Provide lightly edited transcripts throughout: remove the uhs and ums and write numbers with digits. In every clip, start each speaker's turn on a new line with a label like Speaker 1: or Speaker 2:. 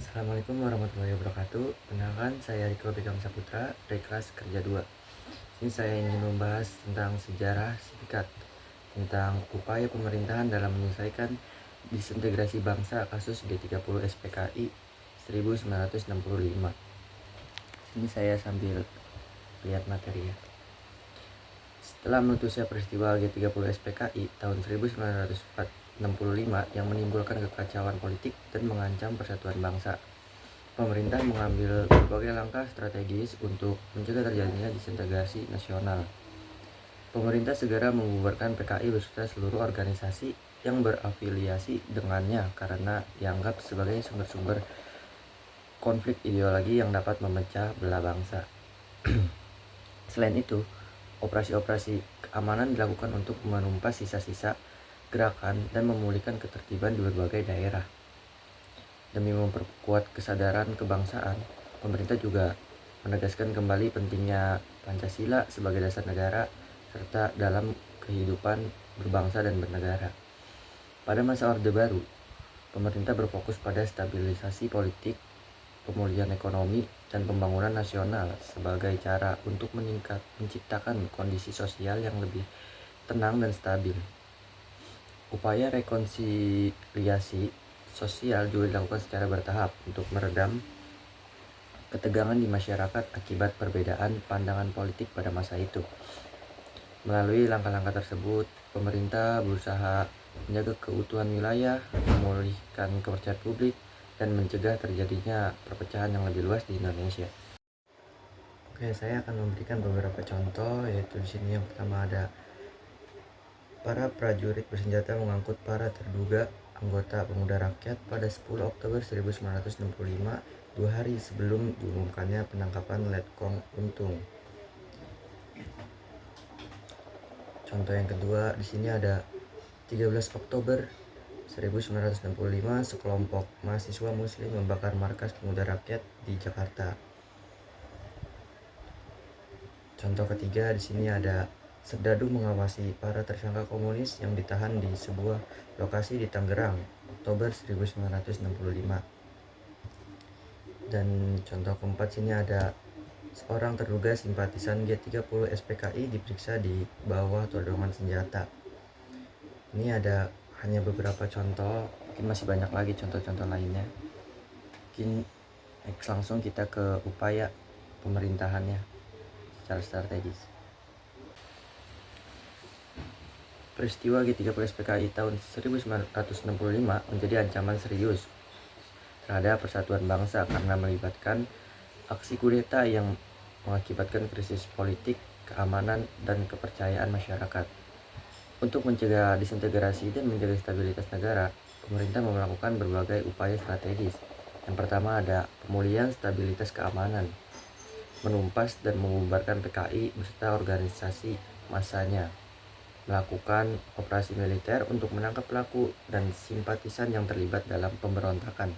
Speaker 1: Assalamualaikum warahmatullahi wabarakatuh. Perkenalkan, saya Riko Bikam Saputra dari kelas kerja 2. Ini saya ingin membahas tentang sejarah singkat tentang upaya pemerintahan dalam menyelesaikan disintegrasi bangsa kasus G30 SPKI 1965. Ini saya sambil lihat materi ya. Setelah meletusnya peristiwa G30 SPKI tahun 1965 yang menimbulkan kekacauan politik dan mengancam persatuan bangsa, pemerintah mengambil berbagai langkah strategis untuk mencegah terjadinya disintegrasi nasional. Pemerintah segera membubarkan PKI beserta seluruh organisasi yang berafiliasi dengannya karena dianggap sebagai sumber-sumber konflik ideologi yang dapat memecah belah bangsa. Selain itu, operasi-operasi keamanan dilakukan untuk menumpas sisa-sisa gerakan dan memulihkan ketertiban di berbagai daerah. Demi memperkuat kesadaran kebangsaan, pemerintah juga menegaskan kembali pentingnya Pancasila sebagai dasar negara serta dalam kehidupan berbangsa dan bernegara. Pada masa Orde Baru, pemerintah berfokus pada stabilisasi politik, pemulihan ekonomi, dan pembangunan nasional sebagai cara untuk menciptakan kondisi sosial yang lebih tenang dan stabil. Upaya rekonsiliasi sosial juga dilakukan secara bertahap untuk meredam ketegangan di masyarakat akibat perbedaan pandangan politik pada masa itu. Melalui langkah-langkah tersebut, pemerintah berusaha menjaga keutuhan wilayah, memulihkan kepercayaan publik, dan mencegah terjadinya perpecahan yang lebih luas di Indonesia. Oke, saya akan memberikan beberapa contoh, yaitu di sini yang pertama ada para prajurit bersenjata mengangkut para terduga anggota Pemuda Rakyat pada 10 Oktober 1965, 2 hari sebelum diumumkannya penangkapan Letkong Untung. Contoh yang kedua, di sini ada 13 Oktober 1965, sekelompok mahasiswa muslim membakar markas Pemuda Rakyat di Jakarta. Contoh ketiga, di sini ada Serdadu mengawasi para tersangka komunis yang ditahan di sebuah lokasi di Tangerang, Oktober 1965. Dan contoh keempat sini ada seorang terduga simpatisan G30 SPKI diperiksa di bawah todongan senjata. Ini ada hanya beberapa contoh, mungkin masih banyak lagi contoh-contoh lainnya. Mungkin next langsung kita ke upaya pemerintahannya secara strategis. Peristiwa G30 SPKI tahun 1965 menjadi ancaman serius terhadap persatuan bangsa karena melibatkan aksi kudeta yang mengakibatkan krisis politik, keamanan, dan kepercayaan masyarakat. Untuk mencegah disintegrasi dan menjaga stabilitas negara, pemerintah melakukan berbagai upaya strategis. Yang pertama ada pemulihan stabilitas keamanan, menumpas dan membubarkan PKI beserta organisasi massanya, melakukan operasi militer untuk menangkap pelaku dan simpatisan yang terlibat dalam pemberontakan.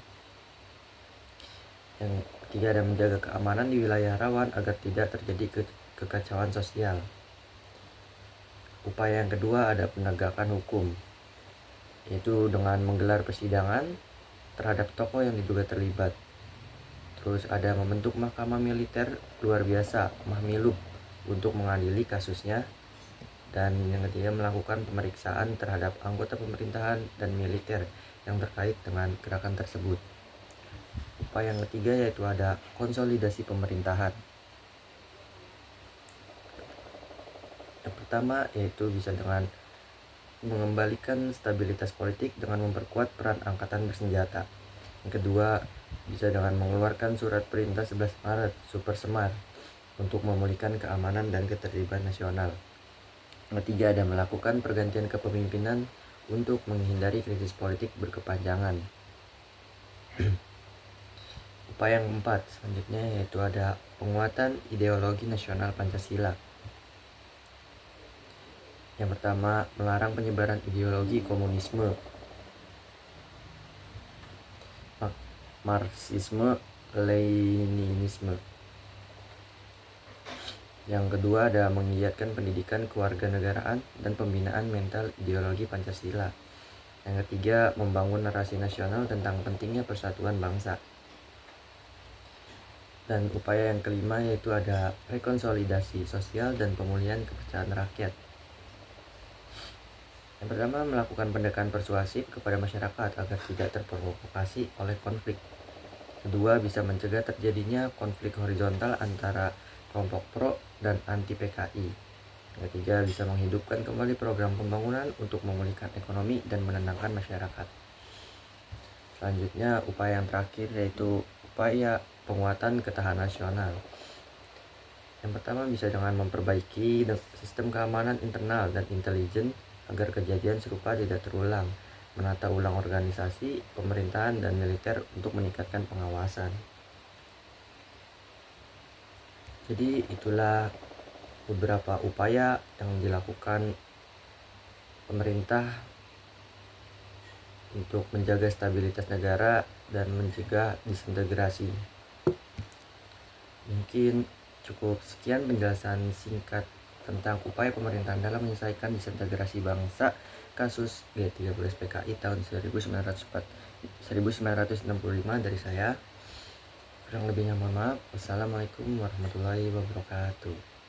Speaker 1: Yang ketiga ada menjaga keamanan di wilayah rawan agar tidak terjadi kekacauan sosial. Upaya yang kedua ada penegakan hukum, yaitu dengan menggelar persidangan terhadap tokoh yang diduga terlibat. Terus ada membentuk mahkamah militer luar biasa, Mahmilub, untuk mengadili kasusnya. Dan yang ketiga melakukan pemeriksaan terhadap anggota pemerintahan dan militer yang terkait dengan gerakan tersebut. Upaya yang ketiga yaitu ada konsolidasi pemerintahan. Yang pertama yaitu bisa dengan mengembalikan stabilitas politik dengan memperkuat peran angkatan bersenjata. Yang kedua bisa dengan mengeluarkan surat perintah 11 Maret Super Semar untuk memulihkan keamanan dan ketertiban nasional. Yang ketiga ada melakukan pergantian kepemimpinan untuk menghindari krisis politik berkepanjangan. Upaya yang keempat selanjutnya yaitu ada penguatan ideologi nasional Pancasila. Yang pertama, melarang penyebaran ideologi komunisme, Marxisme, Leninisme. Yang kedua ada menggiatkan pendidikan kewarganegaraan dan pembinaan mental ideologi Pancasila. Yang ketiga, membangun narasi nasional tentang pentingnya persatuan bangsa. Dan upaya yang kelima yaitu ada rekonsolidasi sosial dan pemulihan kepercayaan rakyat. Yang pertama, melakukan pendekatan persuasif kepada masyarakat agar tidak terprovokasi oleh konflik. Kedua, bisa mencegah terjadinya konflik horizontal antara kelompok pro dan anti PKI. Yang ketiga, bisa menghidupkan kembali program pembangunan untuk memulihkan ekonomi dan menenangkan masyarakat. Selanjutnya, upaya yang terakhir yaitu upaya penguatan ketahanan nasional. Yang pertama, bisa dengan memperbaiki sistem keamanan internal dan intelijen agar kejadian serupa tidak terulang, menata ulang organisasi, pemerintahan, dan militer untuk meningkatkan pengawasan. Jadi itulah beberapa upaya yang dilakukan pemerintah untuk menjaga stabilitas negara dan mencegah disintegrasi. Mungkin cukup sekian penjelasan singkat tentang upaya pemerintahan dalam menyelesaikan disintegrasi bangsa kasus G30 PKI tahun 1965 dari saya. Kurang lebihnya mohon maaf. Wassalamualaikum warahmatullahi wabarakatuh.